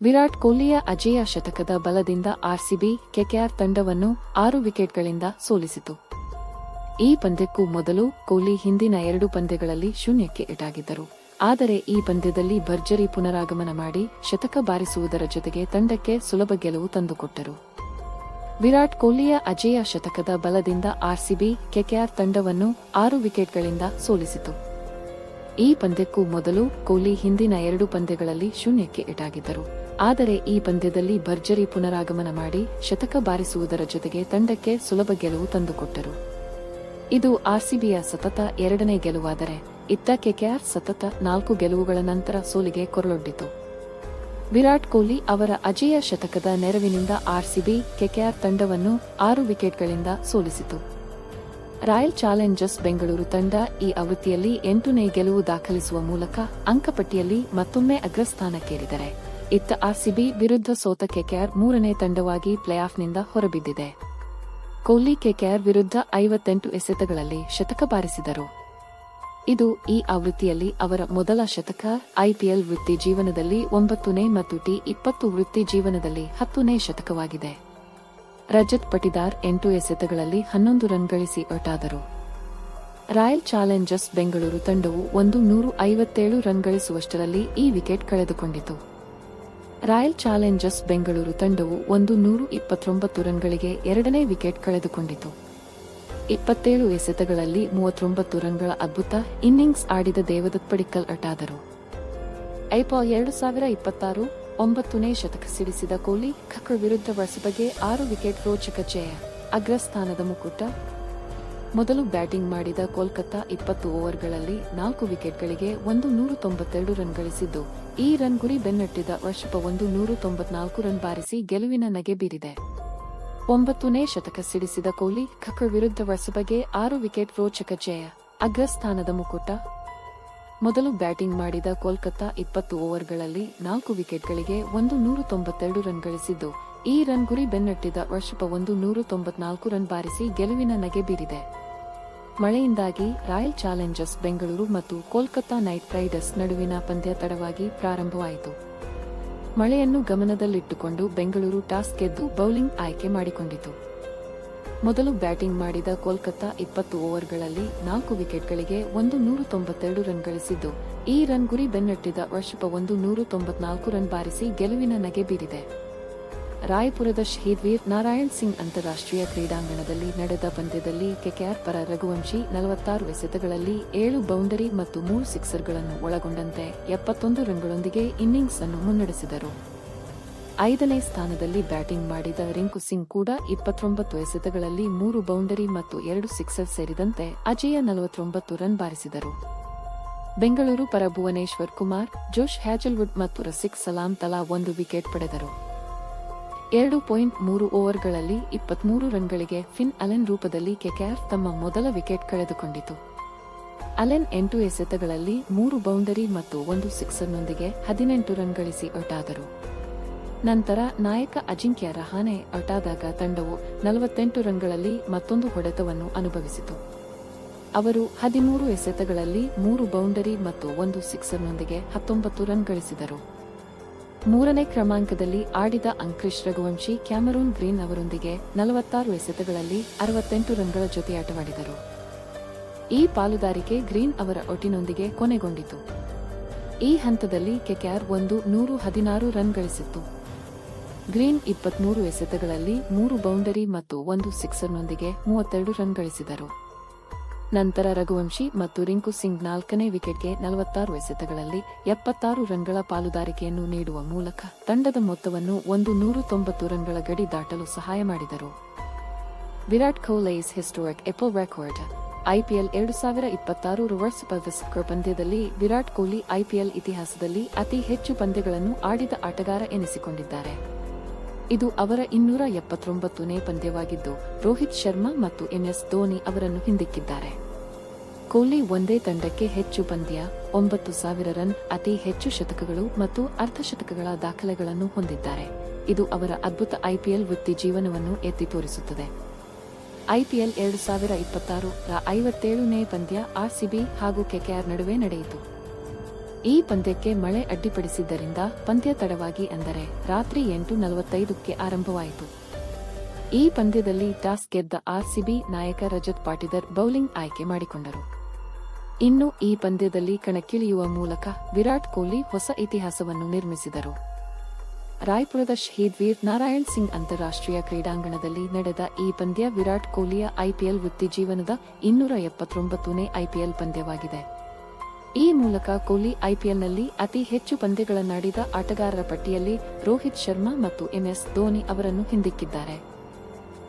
ವಿರಾಟ್ ಕೊಹ್ಲಿಯ ಅಜೇಯ ಶತಕದ ಬಲದಿಂದ RCB KKR ತಂಡವನ್ನು 6 ವಿಕೆಟ್ಗಳಿಂದ ಸೋಲಿಸಿತು. ಈ ಪಂದ್ಯಕ್ಕೂ ಮೊದಲು ಕೊಹ್ಲಿ ಹಿಂದಿನ 2 ಪಂದ್ಯಗಳಲ್ಲಿ ಶೂನ್ಯಕ್ಕೆ ಎಟಾಗಿದ್ದರು. ಆದರೆ ಈ ಪಂದ್ಯದಲ್ಲಿ ಭರ್ಜರಿ ಪುನರಾಗಮನ ಮಾಡಿ ಶತಕ ಬಾರಿಸುವುದರ ಜೊತೆಗೆ ತಂಡಕ್ಕೆ ಸುಲಭ ಗೆಲುವು ತಂದುಕೊಟ್ಟರು. ವಿರಾಟ್ ಕೊಹ್ಲಿಯ ಅಜೇಯ ಶತಕದ ಬಲದಿಂದ ಆರ್ಸಿಬಿ ಕೆಕೆಆರ್ ತಂಡವನ್ನು 6 ವಿಕೆಟ್ಗಳಿಂದ ಸೋಲಿಸಿತು. ಈ ಪಂದ್ಯಕ್ಕೂ ಮೊದಲು ಕೊಹ್ಲಿ ಹಿಂದಿನ 2 ಪಂದ್ಯಗಳಲ್ಲಿ ಶೂನ್ಯಕ್ಕೆ ಎಟಾಗಿದ್ದರು. ಆದರೆ ಈ ಪಂದ್ಯದಲ್ಲಿ ಭರ್ಜರಿ ಪುನರಾಗಮನ ಮಾಡಿ ಶತಕ ಬಾರಿಸುವುದರ ಜೊತೆಗೆ ತಂಡಕ್ಕೆ ಸುಲಭ ಗೆಲುವು ತಂದುಕೊಟ್ಟರು. ಇದು ಆರ್ಸಿಬಿಯ ಸತತ 2ನೇ ಗೆಲುವಾದರೆ, ಇತ್ತ ಕೆಕೆಆರ್ ಸತತ 4 ಗೆಲುವುಗಳ ನಂತರ ಸೋಲಿಗೆ ಕೊರಳೊಡ್ಡಿತು. ವಿರಾಟ್ ಕೊಹ್ಲಿ ಅವರ ಅಜೇಯ ಶತಕದ ನೆರವಿನಿಂದ ಆರ್ಸಿಬಿ ಕೆಕೆಆರ್ ತಂಡವನ್ನು 6 ವಿಕೆಟ್ಗಳಿಂದ ಸೋಲಿಸಿತು. ರಾಯಲ್ ಚಾಲೆಂಜರ್ಸ್ ಬೆಂಗಳೂರು ತಂಡ ಈ ಆವೃತ್ತಿಯಲ್ಲಿ 8ನೇ ಗೆಲುವು ದಾಖಲಿಸುವ ಮೂಲಕ ಅಂಕಪಟ್ಟಿಯಲ್ಲಿ ಮತ್ತೊಮ್ಮೆ ಅಗ್ರಸ್ಥಾನಕ್ಕೇರಿದರೆ, ಇತ್ತ ಆರ್ಸಿಬಿ ವಿರುದ್ಧ ಸೋತ ಕೆಕೆಆರ್ 3ನೇ ತಂಡವಾಗಿ ಪ್ಲೇಆಫ್ನಿಂದ ಹೊರಬಿದ್ದಿದೆ. ಕೊಹ್ಲಿ ಕೆಕೆಆರ್ ವಿರುದ್ಧ 58 ಎಸೆತಗಳಲ್ಲಿ ಶತಕ ಬಾರಿಸಿದರು. ಇದು ಈ ಆವೃತ್ತಿಯಲ್ಲಿ ಅವರ ಮೊದಲ ಶತಕ. ಐಪಿಎಲ್ ವೃತ್ತಿ ಜೀವನದಲ್ಲಿ 9ನೇ ಮತ್ತು ಟಿ20 ವೃತ್ತಿ ಜೀವನದಲ್ಲಿ 10ನೇ ಶತಕವಾಗಿದೆ. ರಜತ್ ಪಟಿದಾರ್ 8 ಎಸೆತಗಳಲ್ಲಿ 11 ರನ್ ಗಳಿಸಿ ಔಟಾದರು. ರಾಯಲ್ ಚಾಲೆಂಜರ್ಸ್ ಬೆಂಗಳೂರು ತಂಡವು 157 ರನ್ ಗಳಿಸುವಷ್ಟರಲ್ಲಿ ಈ ವಿಕೆಟ್ ಕಳೆದುಕೊಂಡಿತು. ರಾಯಲ್ ಚಾಲೆಂಜರ್ಸ್ ಬೆಂಗಳೂರು ತಂಡವು 129 ರನ್ಗಳಿಗೆ 2ನೇ ವಿಕೆಟ್ ಕಳೆದುಕೊಂಡಿತು. 27 ಎಸೆತಗಳಲ್ಲಿ 39 ರನ್ಗಳ ಅದ್ಭುತ ಇನ್ನಿಂಗ್ಸ್ ಆಡಿದ ದೇವದತ್ ಪಡಿಕ್ಕಲ್ ಔಟಾದರು. ಐಪಿಎಲ್ 2026 9ನೇ ಶತಕ ಸಿಡಿಸಿದ ಕೊಹ್ಲಿ ಖಕ್ಕರ್ ವಿರುದ್ಧ ವರ್ಸಬಗೆ 6 ವಿಕೆಟ್ ರೋಚಕ ಜಯ. ಅಗ್ರಸ್ಥಾನದ ಮುಕುಟ. ಮೊದಲು ಬ್ಯಾಟಿಂಗ್ ಮಾಡಿದ ಕೋಲ್ಕತಾ 20 ಓವರ್ಗಳಲ್ಲಿ 4 ವಿಕೆಟ್ಗಳಿಗೆ 192 ರನ್ ಗಳಿಸಿದ್ದು, ಈ ರನ್ ಗುರಿ ಬೆನ್ನಟ್ಟಿದ ವರ್ಷಪ 194 ರನ್ ಬಾರಿಸಿ ಗೆಲುವಿನ ನಗೆ ಬೀರಿದೆ. 9ನೇ ಶತಕ ಸಿಡಿಸಿದ ಕೊಹ್ಲಿ ಖಕ್ಕರ್ ವಿರುದ್ಧ ವರ್ಸಬಗೆ 6 ವಿಕೆಟ್ ರೋಚಕ ಜಯ. ಅಗ್ರಸ್ಥಾನದ ಮುಕುಟ. ಮೊದಲು ಬ್ಯಾಟಿಂಗ್ ಮಾಡಿದ ಕೋಲ್ಕತಾ 20 ಓವರ್ಗಳಲ್ಲಿ 4 ವಿಕೆಟ್ಗಳಿಗೆ 192 ರನ್ ಗಳಿಸಿದ್ದು, ಈ ರನ್ ಗುರಿ ಬೆನ್ನಟ್ಟಿದ ವರ್ಷಪ 194 ರನ್ ಬಾರಿಸಿ ಗೆಲುವಿನ ನಗೆ ಬೀರಿದೆ. ಮಳೆಯಿಂದಾಗಿ ರಾಯಲ್ ಚಾಲೆಂಜರ್ಸ್ ಬೆಂಗಳೂರು ಮತ್ತು ಕೋಲ್ಕತಾ ನೈಟ್ ರೈಡರ್ಸ್ ನಡುವಿನ ಪಂದ್ಯ ತಡವಾಗಿ ಪ್ರಾರಂಭವಾಯಿತು. ಮಳೆಯನ್ನು ಗಮನದಲ್ಲಿಟ್ಟುಕೊಂಡು ಬೆಂಗಳೂರು ಟಾಸ್ ಗೆದ್ದು ಬೌಲಿಂಗ್ ಆಯ್ಕೆ ಮಾಡಿಕೊಂಡಿತು. ಮೊದಲು ಬ್ಯಾಟಿಂಗ್ ಮಾಡಿದ ಕೋಲ್ಕತಾ 20 ಓವರ್ಗಳಲ್ಲಿ 4 ವಿಕೆಟ್ಗಳಿಗೆ 192 ರನ್ ಗಳಿಸಿದ್ದು, ಈ ರನ್ ಗುರಿ ಬೆನ್ನಟ್ಟಿದ ವರ್ಷಪ 194 ರನ್ ಬಾರಿಸಿ ಗೆಲುವಿನ ನಗೆ ಬೀರಿದೆ. ರಾಯಪುರದ ಶಹೀದ್ ವೀರ್ ನಾರಾಯಣ್ ಸಿಂಗ್ ಅಂತಾರಾಷ್ಟ್ರೀಯ ಕ್ರೀಡಾಂಗಣದಲ್ಲಿ ನಡೆದ ಪಂದ್ಯದಲ್ಲಿ ಕೆಕೆಆರ್ ಪರ ರಘುವಂಶಿ 46 ಎಸೆತಗಳಲ್ಲಿ 7 ಬೌಂಡರಿ ಮತ್ತು 3 ಸಿಕ್ಸರ್ಗಳನ್ನು ಒಳಗೊಂಡಂತೆ 71 ರನ್ಗಳೊಂದಿಗೆ ಇನ್ನಿಂಗ್ಸ್ ಅನ್ನು ಮುನ್ನಡೆಸಿದರು. 5ನೇ ಸ್ಥಾನದಲ್ಲಿ ಬ್ಯಾಟಿಂಗ್ ಮಾಡಿದ ರಿಂಕು ಸಿಂಗ್ ಕೂಡ 29 ಎಸೆತಗಳಲ್ಲಿ 3 ಬೌಂಡರಿ ಮತ್ತು 2 ಸಿಕ್ಸರ್ ಸೇರಿದಂತೆ ಅಜೇಯ 49 ರನ್ ಬಾರಿಸಿದರು. ಬೆಂಗಳೂರು ಪರ ಭುವನೇಶ್ವರ್ ಕುಮಾರ್, ಜೋಶ್ ಹ್ಯಾಜಲ್ವುಡ್ ಮತ್ತು ರಸಿಕ್ ಸಲಾಂ ತಲಾ 1 ವಿಕೆಟ್ ಪಡೆದರು. 2.3 ಓವರ್ಗಳಲ್ಲಿ 23 ರನ್ಗಳಿಗೆ ಫಿನ್ ಅಲೆನ್ ರೂಪದಲ್ಲಿ ಕೆಕೆಆರ್ ತಮ್ಮ ಮೊದಲ ವಿಕೆಟ್ ಕಳೆದುಕೊಂಡಿತು. ಅಲೆನ್ 8 ಎಸೆತಗಳಲ್ಲಿ 3 ಬೌಂಡರಿ ಮತ್ತು 1 ಸಿಕ್ಸರ್ನೊಂದಿಗೆ 18 ರನ್ ಗಳಿಸಿ ಔಟಾದರು. ನಂತರ ನಾಯಕ ಅಜಿಂಕ್ಯ ರಹಾನೆ ಔಟಾದಾಗ ತಂಡವು 48 ರನ್ಗಳಲ್ಲಿ ಮತ್ತೊಂದು ಹೊಡೆತವನ್ನು ಅನುಭವಿಸಿತು. ಅವರು 13 ಎಸೆತಗಳಲ್ಲಿ 3 ಬೌಂಡರಿ ಮತ್ತು 1 ಸಿಕ್ಸರ್ನೊಂದಿಗೆ 19 ರನ್ ಗಳಿಸಿದರು. 3ನೇ ಕ್ರಮಾಂಕದಲ್ಲಿ ಆಡಿದ ಅಂಕ್ರಿಶ್ ರಘುವಂಶಿ ಕ್ಯಾಮರೂನ್ ಗ್ರೀನ್ ಅವರೊಂದಿಗೆ 46 ಎಸೆತಗಳಲ್ಲಿ 68 ರನ್ಗಳ ಜೊತೆಯಾಟವಾಡಿದರು. ಈ ಪಾಲುದಾರಿಕೆ ಗ್ರೀನ್ ಅವರ ಔಟಿನೊಂದಿಗೆ ಕೊನೆಗೊಂಡಿತು. ಈ ಹಂತದಲ್ಲಿ ಕೆಕೆಆರ್ 116 ರನ್ ಗಳಿಸಿತ್ತು. ಗ್ರೀನ್ 23 ಎಸೆತಗಳಲ್ಲಿ 3 ಬೌಂಡರಿ ಮತ್ತು 1 ಸಿಕ್ಸರ್ನೊಂದಿಗೆ 32 ರನ್ ಗಳಿಸಿದರು. ನಂತರ ರಘುವಂಶಿ ಮತ್ತು ರಿಂಕು ಸಿಂಗ್ 4ನೇ ವಿಕೆಟ್ಗೆ 46 ಎಸೆತಗಳಲ್ಲಿ 76 ರನ್ಗಳ ಪಾಲುದಾರಿಕೆಯನ್ನು ನೀಡುವ ಮೂಲಕ ತಂಡದ ಮೊತ್ತವನ್ನು 190 ರನ್ಗಳ ಗಡಿ ದಾಟಲು ಸಹಾಯ ಮಾಡಿದರು. Virat Kohli's historic Apple record. IPL 2026 ರಿವರ್ಸ್ ಪರ್ವಸ್ಕರ್ ಪಂದ್ಯದಲ್ಲಿ ವಿರಾಟ್ ಕೊಹ್ಲಿ ಐಪಿಎಲ್ ಇತಿಹಾಸದಲ್ಲಿ ಅತಿ ಹೆಚ್ಚು ಪಂದ್ಯಗಳನ್ನು ಆಡಿದ ಆಟಗಾರ ಎನಿಸಿಕೊಂಡಿದ್ದಾರೆ. ಇದು ಅವರ 279ನೇ ಪಂದ್ಯವಾಗಿದ್ದು, ರೋಹಿತ್ ಶರ್ಮಾ ಮತ್ತು ಎಂಎಸ್ ಧೋನಿ ಅವರನ್ನು ಹಿಂದಿಕ್ಕಿದ್ದಾರೆ. ಕೊಹ್ಲಿ ಒಂದೇ ತಂಡಕ್ಕೆ ಹೆಚ್ಚು ಪಂದ್ಯ, 9000 ರನ್, ಅತಿ ಹೆಚ್ಚು ಶತಕಗಳು ಮತ್ತು ಅರ್ಧಶತಕಗಳ ದಾಖಲೆಗಳನ್ನು ಹೊಂದಿದ್ದಾರೆ. ಇದು ಅವರ ಅದ್ಭುತ ಐಪಿಎಲ್ ವೃತ್ತಿ ಜೀವನವನ್ನು ಎತ್ತಿ ತೋರಿಸುತ್ತದೆ. ಐಪಿಎಲ್ 2026 ರ 57ನೇ ಪಂದ್ಯ ಆರ್ಸಿಬಿ ಹಾಗೂ ಕೆಕೆಆರ್ ನಡುವೆ ನಡೆಯಿತು. ಈ ಪಂದ್ಯಕ್ಕೆ ಮಳೆ ಅಡ್ಡಿಪಡಿಸಿದ್ದರಿಂದ ಪಂದ್ಯ ತಡವಾಗಿ ಅಂದರೆ ರಾತ್ರಿ 8:45ಕ್ಕೆ ಆರಂಭವಾಯಿತು. ಈ ಪಂದ್ಯದಲ್ಲಿ ಟಾಸ್ ಗೆದ್ದ ಆರ್ಸಿಬಿ ನಾಯಕ ರಜತ್ ಪಾಟಿದಾರ್ ಬೌಲಿಂಗ್ ಆಯ್ಕೆ ಮಾಡಿಕೊಂಡರು. ಇನ್ನು ಈ ಪಂದ್ಯದಲ್ಲಿ ಕಣಕ್ಕಿಳಿಯುವ ಮೂಲಕ ವಿರಾಟ್ ಕೊಹ್ಲಿ ಹೊಸ ಇತಿಹಾಸವನ್ನು ನಿರ್ಮಿಸಿದರು. ರಾಯ್ಪುರದ ಶಹೀದ್ ವೀರ್ ನಾರಾಯಣ್ ಸಿಂಗ್ ಅಂತಾರಾಷ್ಟ್ರೀಯ ಕ್ರೀಡಾಂಗಣದಲ್ಲಿ ನಡೆದ ಈ ಪಂದ್ಯ ವಿರಾಟ್ ಕೊಹ್ಲಿಯ ಐಪಿಎಲ್ ವೃತ್ತಿಜೀವನದ 279ನೇ ಐಪಿಎಲ್ ಪಂದ್ಯವಾಗಿದೆ. ಈ ಮೂಲಕ ಕೊಹ್ಲಿ ಐಪಿಎಲ್ನಲ್ಲಿ ಅತಿ ಹೆಚ್ಚು ಪಂದ್ಯಗಳನ್ನಾಡಿದ ಆಟಗಾರರ ಪಟ್ಟಿಯಲ್ಲಿ ರೋಹಿತ್ ಶರ್ಮಾ ಮತ್ತು ಎಂಎಸ್ ಧೋನಿ ಅವರನ್ನು ಹಿಂದಿಕ್ಕಿದ್ದಾರೆ.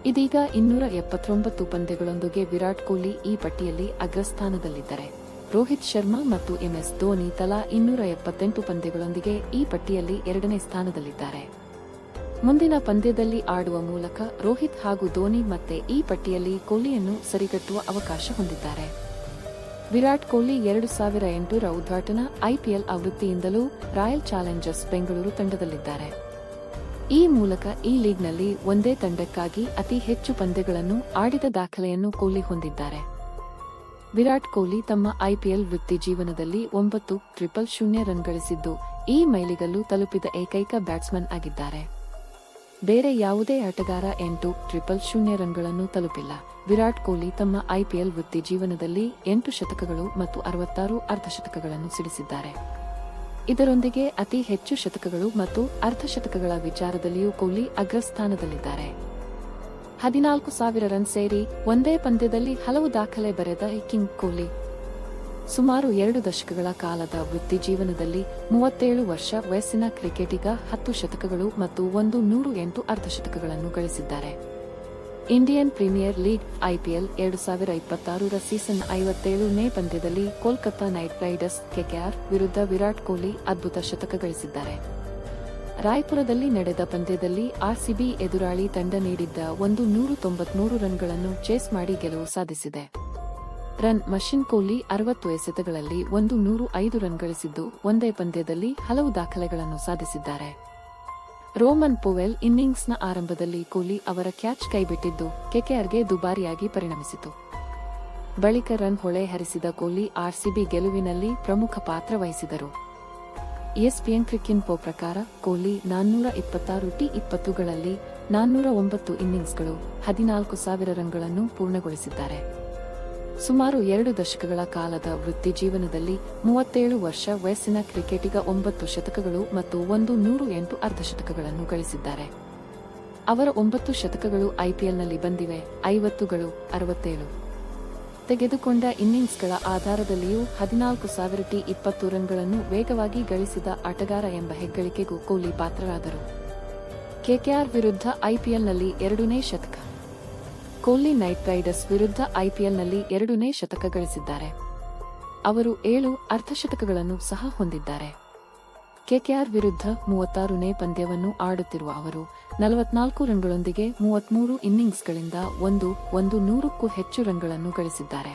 ಇದೀಗ 279 ಪಂದ್ಯಗಳೊಂದಿಗೆ ವಿರಾಟ್ ಕೊಹ್ಲಿ ಈ ಪಟ್ಟಿಯಲ್ಲಿ ಅಗ್ರಸ್ಥಾನದಲ್ಲಿದ್ದರೆ, ರೋಹಿತ್ ಶರ್ಮಾ ಮತ್ತು ಎಂಎಸ್ ಧೋನಿ ತಲಾ 278 ಪಂದ್ಯಗಳೊಂದಿಗೆ ಈ ಪಟ್ಟಿಯಲ್ಲಿ 2ನೇ ಸ್ಥಾನದಲ್ಲಿದ್ದಾರೆ. ಮುಂದಿನ ಪಂದ್ಯದಲ್ಲಿ ಆಡುವ ಮೂಲಕ ರೋಹಿತ್ ಹಾಗೂ ಧೋನಿ ಮತ್ತೆ ಈ ಪಟ್ಟಿಯಲ್ಲಿ ಕೊಹ್ಲಿಯನ್ನು ಸರಿಗಟ್ಟುವ ಅವಕಾಶ ಹೊಂದಿದ್ದಾರೆ. ವಿರಾಟ್ ಕೊಹ್ಲಿ 2008ರ ಉದ್ಘಾಟನಾ ಐಪಿಎಲ್ ಆವೃತ್ತಿಯಿಂದಲೂ ರಾಯಲ್ ಚಾಲೆಂಜರ್ಸ್ ಬೆಂಗಳೂರು ತಂಡದಲ್ಲಿದ್ದಾರೆ. ಈ ಮೂಲಕ ಈ ಲೀಗ್ನಲ್ಲಿ ಒಂದೇ ತಂಡಕ್ಕಾಗಿ ಅತಿ ಹೆಚ್ಚು ಪಂದ್ಯಗಳನ್ನು ಆಡಿದ ದಾಖಲೆಯನ್ನು ಕೊಹ್ಲಿ ಹೊಂದಿದ್ದಾರೆ. ವಿರಾಟ್ ಕೊಹ್ಲಿ ತಮ್ಮ ಐಪಿಎಲ್ ವೃತ್ತಿ ಜೀವನದಲ್ಲಿ 9 000 ರನ್ ಗಳಿಸಿದ್ದು, ಈ ಮೈಲಿಗಲ್ಲು ತಲುಪಿದ ಏಕೈಕ ಬ್ಯಾಟ್ಸ್ಮನ್ ಆಗಿದ್ದಾರೆ. ಬೇರೆ ಯಾವುದೇ ಆಟಗಾರ 8 000 ರನ್ಗಳನ್ನು ತಲುಪಿಲ್ಲ. ವಿರಾಟ್ ಕೊಹ್ಲಿ ತಮ್ಮ ಐಪಿಎಲ್ ವೃತ್ತಿ ಜೀವನದಲ್ಲಿ 8 ಶತಕಗಳು ಮತ್ತು 66 ಅರ್ಧಶತಕಗಳನ್ನು ಸಿಡಿಸಿದ್ದಾರೆ. ಇದರೊಂದಿಗೆ ಅತಿ ಹೆಚ್ಚು ಶತಕಗಳು ಮತ್ತು ಅರ್ಧಶತಕಗಳ ವಿಚಾರದಲ್ಲಿಯೂ ಕೊಹ್ಲಿ ಅಗ್ರಸ್ಥಾನದಲ್ಲಿದ್ದಾರೆ. 14,000 ರನ್ ಸೇರಿ ಒಂದೇ ಪಂದ್ಯದಲ್ಲಿ ಹಲವು ದಾಖಲೆ ಬರೆದ ಕಿಂಗ್ ಕೊಹ್ಲಿ ಸುಮಾರು 2 ದಶಕಗಳ ಕಾಲದ ವೃತ್ತಿ ಜೀವನದಲ್ಲಿ 37 ವರ್ಷ ವಯಸ್ಸಿನ ಕ್ರಿಕೆಟಿಗ 10 ಶತಕಗಳು ಮತ್ತು 108 ಅರ್ಧಶತಕಗಳನ್ನು ಗಳಿಸಿದ್ದಾರೆ. ಇಂಡಿಯನ್ ಪ್ರೀಮಿಯರ್ ಲೀಗ್ ಐಪಿಎಲ್ 2026ರ ಸೀಸನ್ 57ನೇ ಪಂದ್ಯದಲ್ಲಿ ಕೋಲ್ಕತಾ ನೈಟ್ ರೈಡರ್ಸ್ ಕೆಕೆಆರ್ ವಿರುದ್ಧ ವಿರಾಟ್ ಕೊಹ್ಲಿ ಅದ್ಭುತ ಶತಕ ಗಳಿಸಿದ್ದಾರೆ. ರಾಯ್ಪುರದಲ್ಲಿ ನಡೆದ ಪಂದ್ಯದಲ್ಲಿ ಆರ್ಸಿಬಿ ಎದುರಾಳಿ ತಂಡ ನೀಡಿದ್ದ 193 ರನ್ಗಳನ್ನು ಚೇಸ್ ಮಾಡಿ ಗೆಲುವು ಸಾಧಿಸಿದೆ. ರನ್ ಮಷಿನ್ ಕೊಹ್ಲಿ 60 ಎಸೆತಗಳಲ್ಲಿ 105 ರನ್ ಗಳಿಸಿದ್ದು, ಒಂದೇ ಪಂದ್ಯದಲ್ಲಿ ಹಲವು ದಾಖಲೆಗಳನ್ನು ಸಾಧಿಸಿದ್ದಾರೆ. ರೋಮನ್ ಪೊವೆಲ್ ಇನ್ನಿಂಗ್ಸ್ನ ಆರಂಭದಲ್ಲಿ ಕೊಹ್ಲಿ ಅವರ ಕ್ಯಾಚ್ ಕೈಬಿಟ್ಟಿದ್ದು ಕೆಕೆಆರ್ಗೆ ದುಬಾರಿಯಾಗಿ ಪರಿಣಮಿಸಿತು. ಬಳಿಕ ರನ್ ಹೊಳೆ ಹರಿಸಿದ ಕೊಹ್ಲಿ ಆರ್ಸಿಬಿ ಗೆಲುವಿನಲ್ಲಿ ಪ್ರಮುಖ ಪಾತ್ರ ವಹಿಸಿದರು. ESPN ಕ್ರಿಕೆಟ್ ಪ್ರಕಾರ ಕೊಹ್ಲಿ 426 T20ಗಳಲ್ಲಿ 409 ಇನ್ನಿಂಗ್ಸ್ಗಳು 14,000 ರನ್ಗಳನ್ನು ಪೂರ್ಣಗೊಳಿಸಿದ್ದಾರೆ. ಸುಮಾರು 2 ದಶಕಗಳ ಕಾಲದ ವೃತ್ತಿ ಜೀವನದಲ್ಲಿ 37 ವರ್ಷ ವಯಸ್ಸಿನ ಕ್ರಿಕೆಟಿಗ 9 ಶತಕಗಳು ಮತ್ತು 108 ಅರ್ಧಶತಕಗಳನ್ನು ಗಳಿಸಿದ್ದಾರೆ. ಅವರ 9 ಶತಕಗಳು ಐಪಿಎಲ್ನಲ್ಲಿ ಬಂದಿವೆ. 50ಗಳು 67 ತೆಗೆದುಕೊಂಡ ಇನ್ನಿಂಗ್ಸ್ಗಳ ಆಧಾರದಲ್ಲಿಯೂ 14,000 T20 ರನ್ಗಳನ್ನು ವೇಗವಾಗಿ ಗಳಿಸಿದ ಆಟಗಾರ ಎಂಬ ಹೆಗ್ಗಳಿಕೆಗೂ ಕೊಹ್ಲಿ ಪಾತ್ರರಾದರು. ಕೆಕೆಆರ್ ವಿರುದ್ಧ ಐಪಿಎಲ್ನಲ್ಲಿ 2ನೇ ಶತಕ. ಕೊಹ್ಲಿ ನೈಟ್ ರೈಡರ್ಸ್ ವಿರುದ್ಧ ಐಪಿಎಲ್ನಲ್ಲಿ 2ನೇ ಶತಕ ಗಳಿಸಿದ್ದಾರೆ. ಅವರು 7 ಅರ್ಧಶತಕಗಳನ್ನು ಸಹ ಹೊಂದಿದ್ದಾರೆ. ಕೆಕೆಆರ್ ವಿರುದ್ಧ 36ನೇ ಪಂದ್ಯವನ್ನು ಆಡುತ್ತಿರುವ ಅವರು 44 ರನ್ಗಳೊಂದಿಗೆ 33 ಇನ್ನಿಂಗ್ಸ್ಗಳಿಂದ 100ಕ್ಕೂ ಹೆಚ್ಚು ರನ್ಗಳನ್ನು ಗಳಿಸಿದ್ದಾರೆ.